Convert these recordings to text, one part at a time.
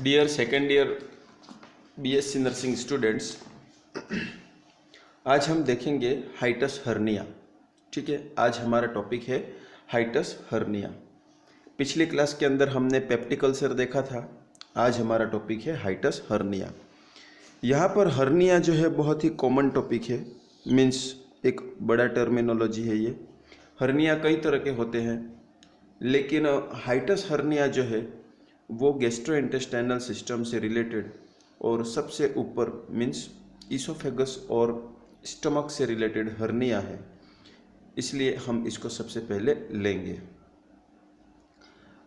Dear second year BSc nursing students, आज हम देखेंगे हाइटस हर्निया। ठीक है, आज हमारा टॉपिक है हाइटस हर्निया। पिछली क्लास के अंदर हमने पेप्टिक अल्सर देखा था, आज हमारा टॉपिक है हाइटस हर्निया। यहाँ पर हर्निया जो है बहुत ही कॉमन टॉपिक है, मीन्स एक बड़ा टर्मिनोलॉजी है ये। हर्निया कई तरह के होते हैं, लेकिन हाइटस हर्निया जो है वो गैस्ट्रोइंटेस्टाइनल सिस्टम से रिलेटेड और सबसे ऊपर मीन्स ईसोफेगस और स्टमक से रिलेटेड हर्निया है, इसलिए हम इसको सबसे पहले लेंगे।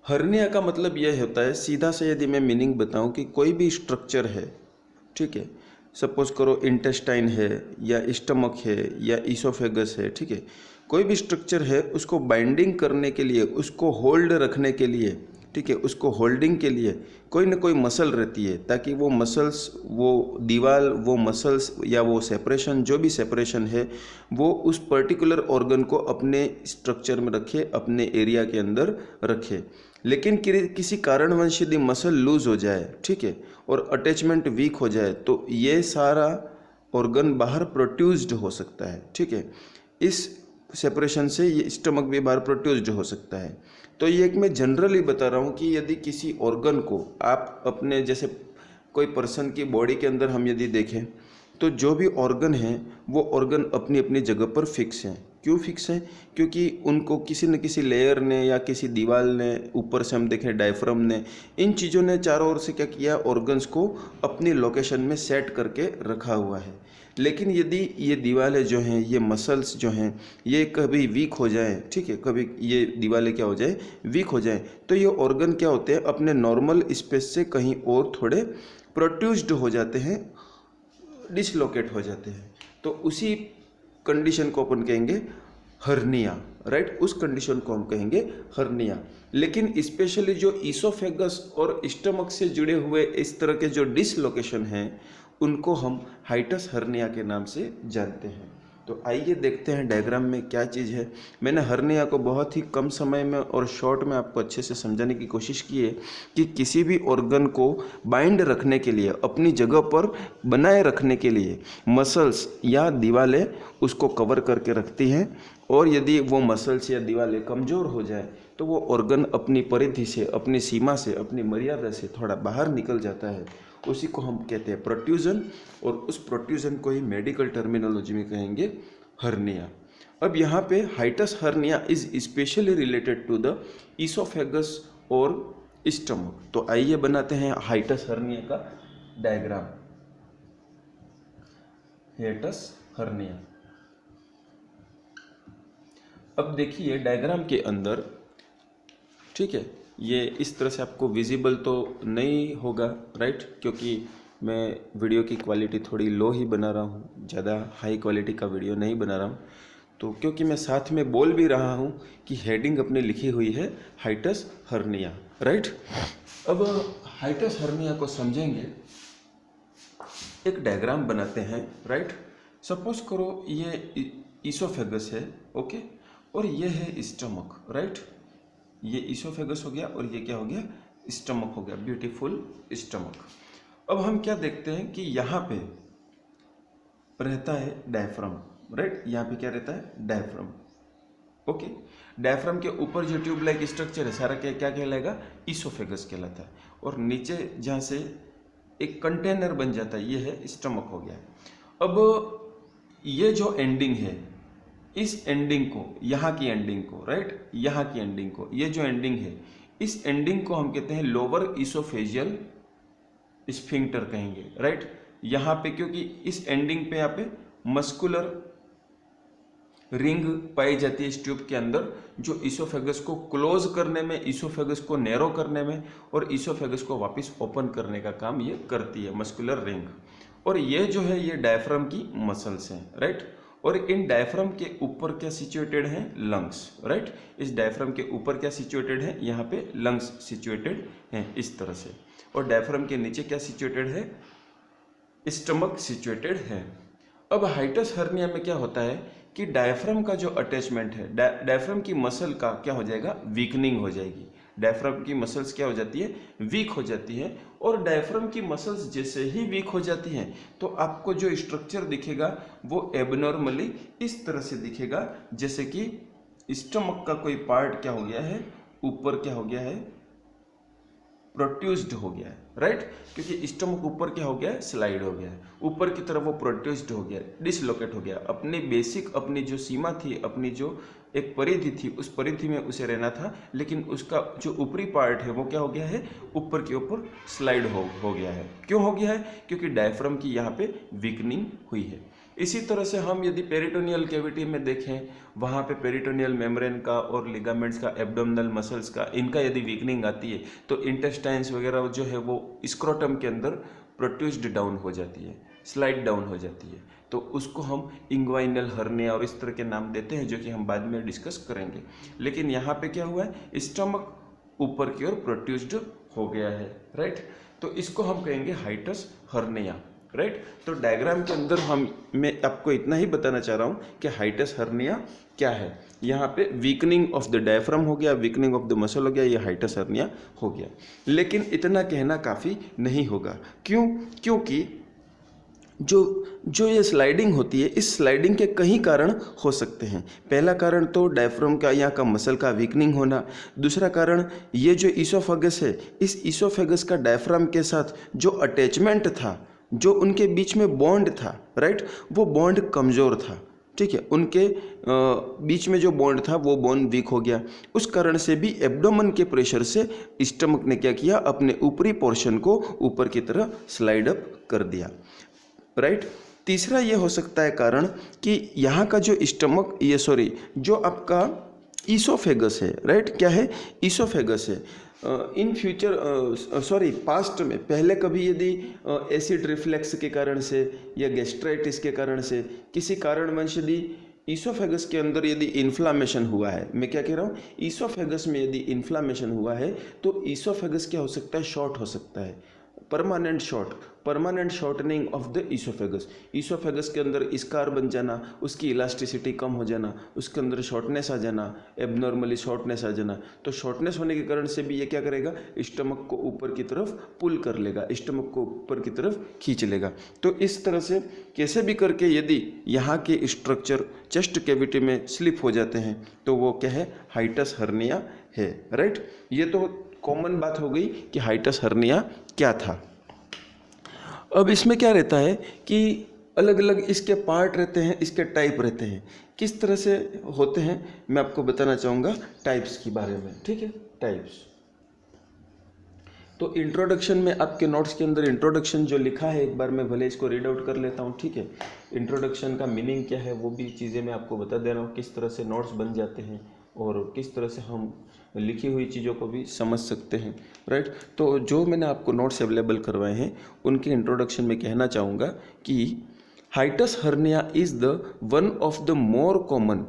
हर्निया का मतलब यह होता है, सीधा से यदि मैं मीनिंग बताऊं कि कोई भी स्ट्रक्चर है, ठीक है, सपोज करो इंटेस्टाइन है या स्टमक है या ईसोफेगस है, ठीक है, कोई भी स्ट्रक्चर है, उसको बाइंडिंग करने के लिए, उसको होल्ड रखने के लिए, ठीक है, उसको होल्डिंग के लिए कोई ना कोई मसल रहती है, ताकि वो मसल्स, वो दीवार, वो मसल्स या वो सेपरेशन, जो भी सेपरेशन है, वो उस पर्टिकुलर ऑर्गन को अपने स्ट्रक्चर में रखे, अपने एरिया के अंदर रखे। लेकिन किसी कारणवश यदि मसल लूज हो जाए, ठीक है, और अटैचमेंट वीक हो जाए, तो ये सारा ऑर्गन बाहर प्रोड्यूस्ड हो सकता है। ठीक है, इस सेपरेशन से ये स्टमक भी बाहर प्रोड्यूस्ड हो सकता है। तो ये एक मैं जनरली बता रहा हूँ कि यदि किसी ऑर्गन को आप अपने, जैसे कोई पर्सन की बॉडी के अंदर हम यदि देखें, तो जो भी ऑर्गन है वो ऑर्गन अपनी अपनी जगह पर फिक्स हैं। क्यों फिक्स हैं? क्योंकि उनको किसी न किसी लेयर ने या किसी दीवार ने, ऊपर से हम देखें डायफ्राम ने, इन चीज़ों ने चारों ओर से क्या किया, ऑर्गन्स को अपनी लोकेशन में सेट करके रखा हुआ है। लेकिन यदि ये दीवारें जो हैं, ये मसल्स जो हैं, ये कभी वीक हो जाएं, ठीक है, कभी ये दीवारें क्या हो जाए, वीक हो जाएं, तो ये ऑर्गन क्या होते हैं, अपने नॉर्मल स्पेस से कहीं और थोड़े प्रोड्यूस्ड हो जाते हैं, डिसलोकेट हो जाते हैं। तो उसी कंडीशन को अपन कहेंगे हर्निया, राइट, उस कंडीशन को हम कहेंगे हर्निया। लेकिन स्पेशली जो ईसोफेगस और स्टमक से जुड़े हुए इस तरह के जो डिसलोकेशन हैं, उनको हम हाइटस हर्निया के नाम से जानते हैं। तो आइए देखते हैं डायग्राम में क्या चीज़ है। मैंने हर्निया को बहुत ही कम समय में और शॉर्ट में आपको अच्छे से समझाने की कोशिश की है कि किसी भी ऑर्गन को बाइंड रखने के लिए, अपनी जगह पर बनाए रखने के लिए मसल्स या दीवारें उसको कवर करके रखती हैं, और यदि वो मसल्स या दीवारें कमज़ोर हो जाए तो वो ऑर्गन अपनी परिधि से, अपनी सीमा से, अपनी मर्यादा से थोड़ा बाहर निकल जाता है। उसी को हम कहते हैं प्रोट्रूजन, और उस प्रोट्रूजन को ही मेडिकल टर्मिनोलॉजी में कहेंगे हर्निया। अब यहाँ पे hiatus hernia is specially related to the oesophagus और स्टमक। तो आइए बनाते हैं हाइटस हर्निया का डायग्राम। हाइटस हर्निया, अब देखिए डायग्राम के अंदर, ठीक है, ये इस तरह से आपको विजिबल तो नहीं होगा, राइट, क्योंकि मैं वीडियो की क्वालिटी थोड़ी लो ही बना रहा हूँ, ज़्यादा हाई क्वालिटी का वीडियो नहीं बना रहा हूँ। तो क्योंकि मैं साथ में बोल भी रहा हूँ कि हेडिंग अपने लिखी हुई है हाइटस हर्निया, राइट। अब हाइटस हर्निया को समझेंगे, एक डायग्राम बनाते हैं, राइट। सपोज करो ये ईसोफेगस है, ओके, और ये है स्टमक, राइट। ये ईसोफेगस हो गया और ये क्या हो गया, स्टमक हो गया, ब्यूटीफुल स्टमक। अब हम क्या देखते हैं कि यहाँ पे रहता है डायफ्राम, राइट, यहाँ पे क्या रहता है, डायफ्राम, ओके। डायफ्राम के ऊपर जो ट्यूब लाइक स्ट्रक्चर है, सारा क्या क्या कहलाएगा, ईसोफेगस कहलाता है, और नीचे जहाँ से एक कंटेनर बन जाता है, ये है स्टमक हो गया। अब ये जो एंडिंग है, इस एंडिंग को, यहाँ की एंडिंग को, राइट, यहाँ की एंडिंग को, ये जो एंडिंग है, इस एंडिंग को हम कहते हैं लोअर ईसोफेजियल स्फिंक्टर कहेंगे, राइट। यहाँ पे क्योंकि इस एंडिंग पे, यहाँ पे मस्कुलर रिंग पाई जाती है इस ट्यूब के अंदर, जो ईसोफेगस को क्लोज करने में, ईसोफेगस को नैरो करने में और ईसोफेगस को वापस ओपन करने का काम ये करती है, मस्कुलर रिंग। और ये जो है, ये डायफ्राम की मसल्स हैं, राइट। और इन डायफ्राम के ऊपर क्या सिचुएटेड है, लंग्स, राइट। इस डायफ्राम के ऊपर क्या सिचुएटेड है, यहाँ पे लंग्स सिचुएटेड हैं इस तरह से, और डायफ्राम के नीचे क्या सिचुएटेड है, स्टमक सिचुएटेड है। अब हाइटस हर्निया में क्या होता है कि डायफ्राम का जो अटैचमेंट है, डायफ्राम की मसल का क्या हो जाएगा, वीकनिंग हो जाएगी। डायफ्राम की मसल्स क्या हो जाती है, वीक हो जाती है। और डायफ्राम की मसल्स जैसे ही वीक हो जाती हैं तो आपको जो स्ट्रक्चर दिखेगा वो एबनॉर्मली इस तरह से दिखेगा, जैसे कि स्टमक का कोई पार्ट क्या हो गया है, ऊपर क्या हो गया है, प्रोट्यूस्ड हो गया है, राइट। क्योंकि स्टमक ऊपर क्या हो गया है, स्लाइड हो गया है, ऊपर की तरफ वो प्रोट्यूस्ड हो गया, डिसलोकेट हो गया। अपनी बेसिक, अपनी जो सीमा थी, अपनी जो एक परिधि थी, उस परिधि में उसे रहना था, लेकिन उसका जो ऊपरी पार्ट है वो क्या हो गया है, ऊपर के ऊपर स्लाइड हो गया है। क्यों हो गया है, क्योंकि डायफ्राम की यहाँ पे वीकनिंग हुई है। इसी तरह से हम यदि पेरिटोनियल कैविटी में देखें, वहाँ पे पेरिटोनियल मेम्ब्रेन का और लिगामेंट्स का, एब्डोमिनल मसल्स का, इनका यदि वीकनिंग आती है तो इंटेस्टाइन्स वगैरह जो है वो स्क्रोटम के अंदर प्रोट्यूस्ड डाउन हो जाती है, स्लाइड डाउन हो जाती है। तो उसको हम इंग्वाइनल हर्निया और इस तरह के नाम देते हैं, जो कि हम बाद में डिस्कस करेंगे। लेकिन यहाँ पे क्या हुआ है, स्टमक ऊपर की ओर प्रोट्यूस्ड हो गया है, राइट। तो इसको हम कहेंगे हाइटस हर्निया, राइट। तो डायग्राम के अंदर मैं आपको इतना ही बताना चाह रहा हूँ कि हाइटस हर्निया क्या है। यहाँ पे वीकनिंग ऑफ द डायफ्राम हो गया, वीकनिंग ऑफ द मसल हो गया, ये हाइटस हर्निया हो गया। लेकिन इतना कहना काफ़ी नहीं होगा। क्यों? क्योंकि जो ये स्लाइडिंग होती है, इस स्लाइडिंग के कई कारण हो सकते हैं। पहला कारण तो डायफ्राम का, यहाँ का मसल का वीकनिंग होना। दूसरा कारण ये जो ईसोफेगस है, इस ईसोफेगस का डायफ्राम के साथ जो अटैचमेंट था, जो उनके बीच में बॉन्ड था, राइट, वो बॉन्ड कमज़ोर था, ठीक है। उनके बीच में जो बॉन्ड था वो बॉन्ड वीक हो गया। उस कारण से भी एब्डोमेन के प्रेशर से स्टमक ने क्या किया, अपने ऊपरी पोर्शन को ऊपर की तरह स्लाइड अप कर दिया, राइट। तीसरा ये हो सकता है कारण कि यहाँ का जो स्टमक, जो आपका ईसोफेगस है, राइट, क्या है, ईसोफेगस है। इन फ्यूचर पास्ट में पहले कभी यदि एसिड रिफ्लेक्स के कारण से या गैस्ट्राइटिस के कारण से, किसी कारणवश यदि ईसोफेगस के अंदर यदि इन्फ्लामेशन हुआ है, मैं क्या कह रहा हूँ, ईसोफेगस में यदि इन्फ्लामेशन हुआ है तो ईसोफेगस क्या हो सकता है, शॉर्ट हो सकता है, permanent shortening of the oesophagus. Oesophagus के अंदर स्कार बन जाना, उसकी इलास्टिसिटी कम हो जाना, उसके अंदर शॉर्टनेस आ जाना, एबनॉर्मली शॉर्टनेस आ जाना। तो शॉर्टनेस होने के कारण से भी ये क्या करेगा, स्टमक को ऊपर की तरफ पुल कर लेगा, स्टमक को ऊपर की तरफ खींच लेगा। तो इस तरह से कैसे भी करके यदि यहाँ के स्ट्रक्चर चेस्ट कैविटी में स्लिप हो जाते हैं तो वो क्या है, हाइटस हर्निया है, राइट। ये तो कॉमन बात हो गई कि हाइटस हर्निया क्या था। अब इसमें क्या रहता है कि अलग अलग इसके पार्ट रहते हैं, इसके टाइप रहते हैं। किस तरह से होते हैं मैं आपको बताना चाहूँगा टाइप्स के बारे में, ठीक है। टाइप्स, तो इंट्रोडक्शन में आपके नोट्स के अंदर इंट्रोडक्शन जो लिखा है, एक बार मैं भले इसको रीड आउट कर लेता हूँ, ठीक है। इंट्रोडक्शन का मीनिंग क्या है वो भी चीज़ें मैं आपको बता दे रहा हूँ, किस तरह से नोट्स बन जाते हैं और किस तरह से हम लिखी हुई चीज़ों को भी समझ सकते हैं, राइट। तो जो मैंने आपको नोट्स अवेलेबल करवाए हैं उनके इंट्रोडक्शन में कहना चाहूँगा कि hiatus hernia is the one of the more common,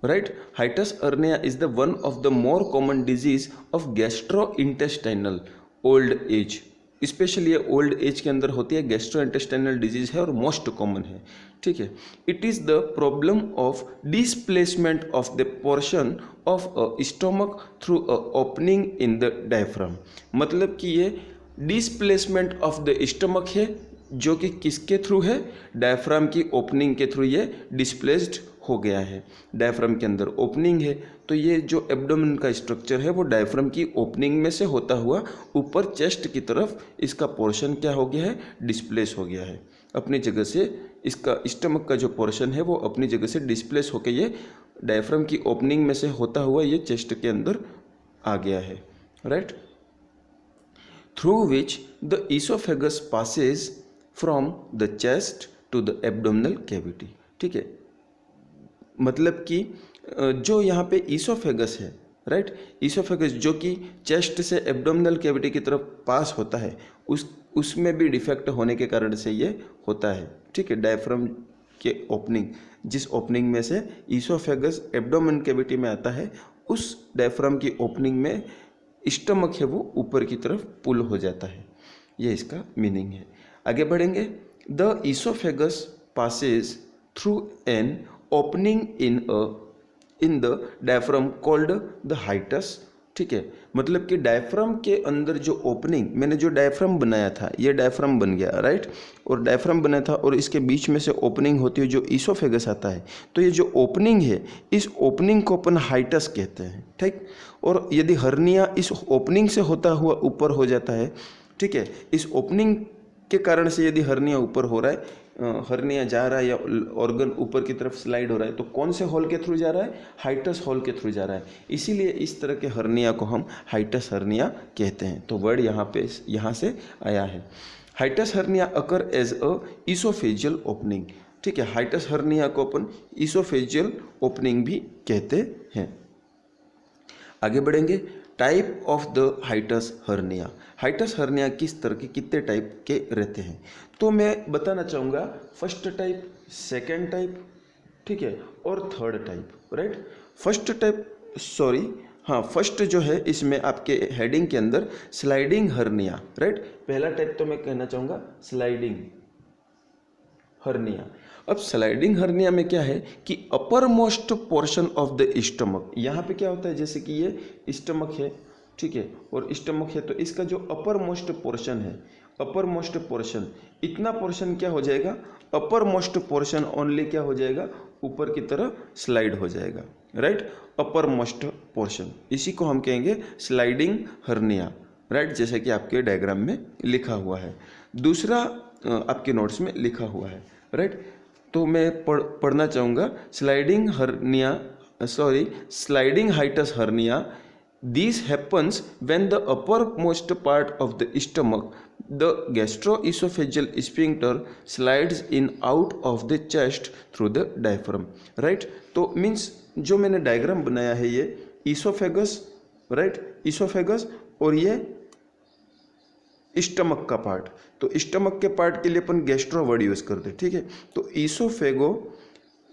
right, hiatus hernia is the one of the more common disease of gastrointestinal old age. Specially ये ओल्ड एज के अंदर होती है, गैस्ट्रोइंटेस्टाइनल डिजीज है और मोस्ट कॉमन है, ठीक है। It is the problem of displacement of the portion of stomach through a opening in the diaphragm. मतलब कि ये डिस्प्लेसमेंट ऑफ द स्टमक है, जो कि किसके थ्रू है, डायफ्राम की ओपनिंग के थ्रू ये डिस्प्लेस्ड हो गया है। डायफ्राम के अंदर ओपनिंग है तो ये जो एब्डोमेन का स्ट्रक्चर है वो डायफ्राम की ओपनिंग में से होता हुआ ऊपर चेस्ट की तरफ इसका पोर्शन क्या हो गया है, डिस्प्लेस हो गया है अपनी जगह से। इसका स्टमक का जो पोर्शन है वो अपनी जगह से डिस्प्लेस होकर ये डायफ्राम की ओपनिंग में से होता हुआ ये चेस्ट के अंदर आ गया है, right. Through which the oesophagus passes from the chest to the abdominal cavity, ठीक है। मतलब कि जो यहाँ पे ईसोफेगस है, राइट, ईसोफेगस जो कि चेस्ट से एब्डोमिनल कैविटी की तरफ पास होता है, उसमें भी डिफेक्ट होने के कारण से ये होता है, ठीक है। डायफ्राम के ओपनिंग, जिस ओपनिंग में से ईसोफेगस एब्डोमेन कैविटी में आता है, उस डायफ्राम की ओपनिंग में स्टमक है वो ऊपर की तरफ पुल हो जाता है। ये इसका मीनिंग है। आगे बढ़ेंगे। The oesophagus Passage through an opening in the diaphragm called the hiatus ठीक है, मतलब कि डायफ्राम के अंदर जो ओपनिंग, मैंने जो डायफ्राम बनाया था ये डायफ्राम बन गया, राइट, और डायफ्राम बना था और इसके बीच में से ओपनिंग होती है जो ईसोफेगस आता है। तो ये जो ओपनिंग है, इस ओपनिंग को अपन हाइटस कहते हैं, ठीक। और यदि हर्निया इस ओपनिंग से होता हुआ ऊपर हो जाता है, ठीक है, इस ओपनिंग के कारण से यदि हर्निया ऊपर हो रहा है, हर्निया जा रहा है या ऑर्गन ऊपर की तरफ स्लाइड हो रहा है, तो कौन से हॉल के थ्रू जा रहा है? हाइटस हॉल के थ्रू जा रहा है। इसीलिए इस तरह के हर्निया को हम हाइटस हर्निया कहते हैं। तो वर्ड यहाँ से आया है। Hiatus hernia occur as a oesophageal opening, ठीक है। हाइटस हर्निया को अपन ईसोफेजियल ओपनिंग भी कहते हैं। आगे बढ़ेंगे। Type of the hiatus hernia. Hiatus hernia किस तरह के, कितने टाइप के रहते हैं? तो मैं बताना चाहूँगा फर्स्ट टाइप, सेकेंड टाइप, ठीक है, और थर्ड टाइप, राइट। फर्स्ट जो है इसमें आपके हेडिंग के अंदर स्लाइडिंग हर्निया, राइट। पहला टाइप तो मैं कहना चाहूँगा स्लाइडिंग हर्निया। अब स्लाइडिंग हर्निया में क्या है कि upper most portion of the stomach, यहाँ पे क्या होता है, जैसे कि ये स्टमक है, ठीक है, और स्टमक है, तो इसका जो अपर मोस्ट पोर्शन है, अपर मोस्ट पोर्शन, इतना पोर्शन क्या हो जाएगा, अपर मोस्ट पोर्शन ओनली क्या हो जाएगा, ऊपर की तरफ स्लाइड हो जाएगा, राइट। अपर मोस्ट पोर्शन, इसी को हम कहेंगे स्लाइडिंग हर्निया, राइट, जैसे कि आपके डायग्राम में लिखा हुआ है। दूसरा आपके नोट्स में लिखा हुआ है, राइट। तो मैं पढ़ना चाहूँगा sliding hiatus hernia. This happens when the uppermost part of the stomach, the gastroesophageal sphincter, slides in out of the chest through the diaphragm, right? तो मीन्स जो मैंने डायग्राम बनाया है ये ईसोफेगस, राइट, ईसोफेगस, और ये स्टमक का part. तो स्टमक के पार्ट के लिए अपन गैस्ट्रो वर्ड यूज करते हैं, ठीक है। तो oesophago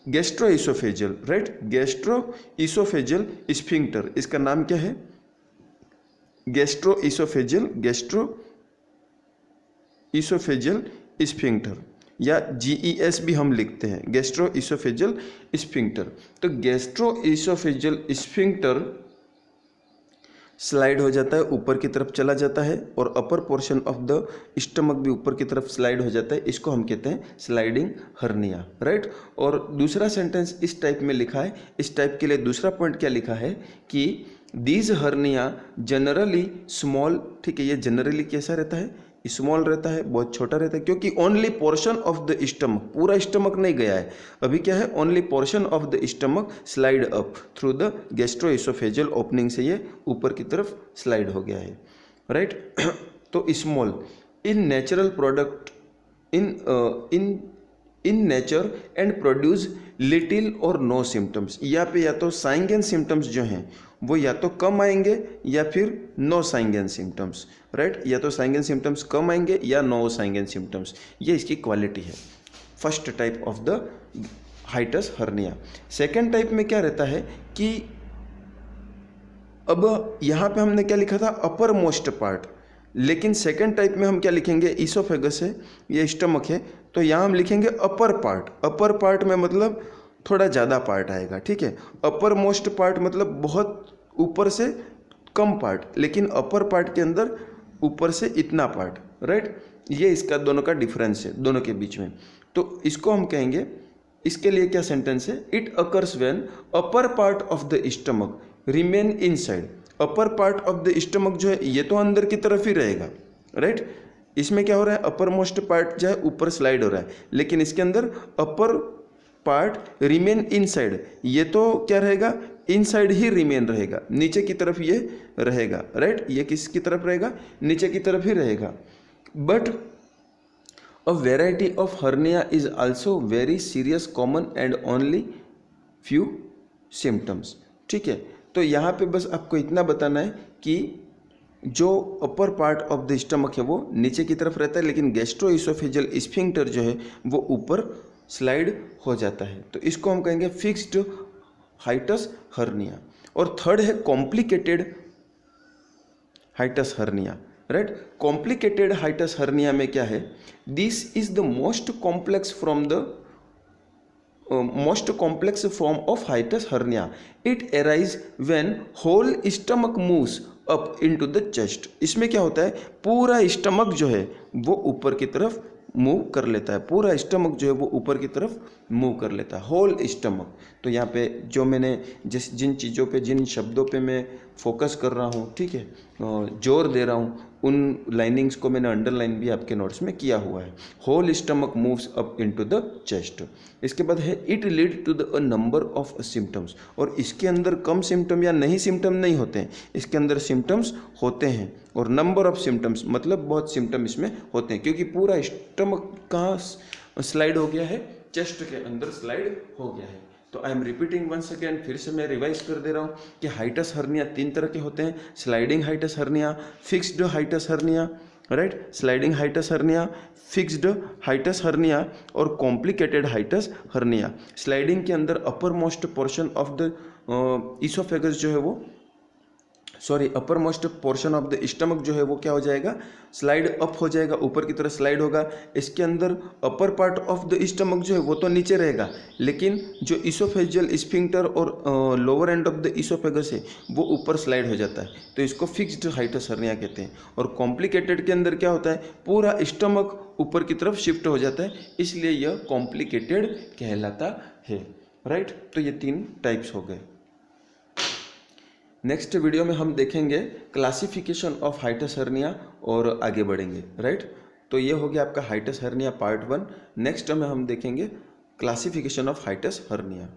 gastro oesophageal, right, gastro oesophageal sphincter, इसका नाम क्या है, गैस्ट्रो ईसोफेजियल स्फिंक्टर, या GES भी हम लिखते हैं, गैस्ट्रो ईसोफेजियल स्फिंक्टर। तो गैस्ट्रो ईसोफेजियल स्फिंक्टर स्लाइड हो जाता है, ऊपर की तरफ चला जाता है, और upper portion of the stomach भी ऊपर की तरफ स्लाइड हो जाता है, इसको हम कहते हैं स्लाइडिंग हर्निया, राइट। और दूसरा सेंटेंस इस टाइप में लिखा है, इस टाइप के लिए दूसरा पॉइंट क्या लिखा है कि दीज हर्निया जनरली स्मॉल, ठीक है, ये जनरली कैसा रहता है, स्मॉल रहता है, बहुत छोटा रहता है, क्योंकि only portion of the stomach, पूरा स्टमक नहीं गया है अभी, क्या है, only portion of the stomach slide up through the gastro-oesophageal opening से ये ऊपर की तरफ स्लाइड हो गया है, राइट। तो small in natural product in nature and produce little और नो सिम्टम्स। यहाँ पे या तो साइंग एंड सिम्टम्स जो हैं वो या तो कम आएंगे या फिर no signs and symptoms, right, या तो साइंग एंड सिम्टम्स कम आएंगे या नो साइंग एंड सिम्टम्स, ये इसकी क्वालिटी है, first type of the hiatus hernia. Second type में क्या रहता है कि अब यहाँ पे हमने क्या लिखा था, अपर मोस्ट पार्ट, लेकिन सेकेंड टाइप में हम क्या लिखेंगे, ईसोफेगस है, ये स्टमक है, तो यहाँ हम लिखेंगे अपर पार्ट। अपर पार्ट में मतलब थोड़ा ज़्यादा पार्ट आएगा, ठीक है। अपर मोस्ट पार्ट मतलब बहुत ऊपर से कम पार्ट, लेकिन अपर पार्ट के अंदर ऊपर से इतना पार्ट, राइट। ये इसका दोनों का डिफरेंस है, दोनों के बीच में। तो इसको हम कहेंगे, इसके लिए क्या सेंटेंस है, it occurs when upper part of the stomach remain inside. Upper part of the stomach जो है ये तो अंदर की तरफ ही रहेगा, राइट। इसमें क्या हो रहा है, अपर मोस्ट पार्ट जो है ऊपर स्लाइड हो रहा है, लेकिन इसके अंदर अपर पार्ट रिमेन इनसाइड, ये तो क्या रहेगा, इनसाइड ही रिमेन रहेगा, नीचे की तरफ ये रहेगा, राइट। ये किसकी तरफ रहेगा, नीचे की तरफ ही रहेगा। But a variety of hernia is also very serious common and only few symptoms, ठीक है। तो यहाँ पे बस आपको इतना बताना है कि जो upper part of the stomach है वो नीचे की तरफ रहता है, लेकिन गैस्ट्रोएसोफेजियल स्फिंक्टर जो है वो ऊपर स्लाइड हो जाता है, तो इसको हम कहेंगे फिक्स्ड हाइटस हर्निया। और थर्ड है complicated hiatus hernia, right. Complicated hiatus hernia में क्या है, this is the most complex from the most complex form of hiatus hernia. It arise when whole stomach moves up into the chest. इसमें क्या होता है, पूरा stomach जो है वो ऊपर की तरफ मूव कर लेता है, पूरा स्टमक जो है वो ऊपर की तरफ मूव कर लेता है, होल स्टमक. तो यहाँ पे जो मैंने जिन चीज़ों पे, जिन शब्दों पे मैं फोकस कर रहा हूँ, ठीक है, जोर दे रहा हूँ, उन लाइनिंग्स को मैंने अंडरलाइन भी आपके नोट्स में किया हुआ है. Whole stomach moves up into the chest. इसके बाद है it lead to the number of symptoms. और इसके अंदर कम सिम्टम या नहीं सिम्टम नहीं होते हैं, इसके अंदर सिम्टम्स होते हैं. और नंबर ऑफ सिम्टम्स मतलब बहुत सिम्टम इसमें होते हैं, क्योंकि पूरा स्टमक कहाँ स्लाइड हो गया है, चेस्ट के अंदर स्लाइड हो गया है. तो I am repeating once again, फिर से मैं रिवाइज कर दे रहा हूँ कि हाइटस हर्निया 3 तरह के होते हैं. Sliding hiatus hernia, fixed hiatus hernia, right, sliding hiatus hernia, fixed hiatus hernia और कॉम्प्लिकेटेड हाइटस हर्निया. स्लाइडिंग के अंदर upper most portion of the oesophagus जो है वो, upper most portion of the stomach जो है वो क्या हो जाएगा, स्लाइड अप हो जाएगा, ऊपर की तरफ स्लाइड होगा. इसके अंदर upper part of the stomach जो है वो तो नीचे रहेगा, लेकिन जो इसोफेजियल स्फिंक्टर और lower end of the oesophagus है वो ऊपर स्लाइड हो जाता है. तो इसको फिक्स्ड हाइटस हर्निया कहते हैं. और कॉम्प्लिकेटेड के अंदर क्या होता है, पूरा स्टमक ऊपर की तरफ शिफ्ट हो जाता है, इसलिए यह कॉम्प्लिकेटेड कहलाता है. राइट, तो ये 3 टाइप्स हो गए. नेक्स्ट वीडियो में हम देखेंगे क्लासिफिकेशन ऑफ हाइटस हर्निया और आगे बढ़ेंगे. राइट, तो ये हो गया आपका हाइटस हर्निया पार्ट 1. नेक्स्ट में हम देखेंगे क्लासिफिकेशन ऑफ हाइटस हर्निया.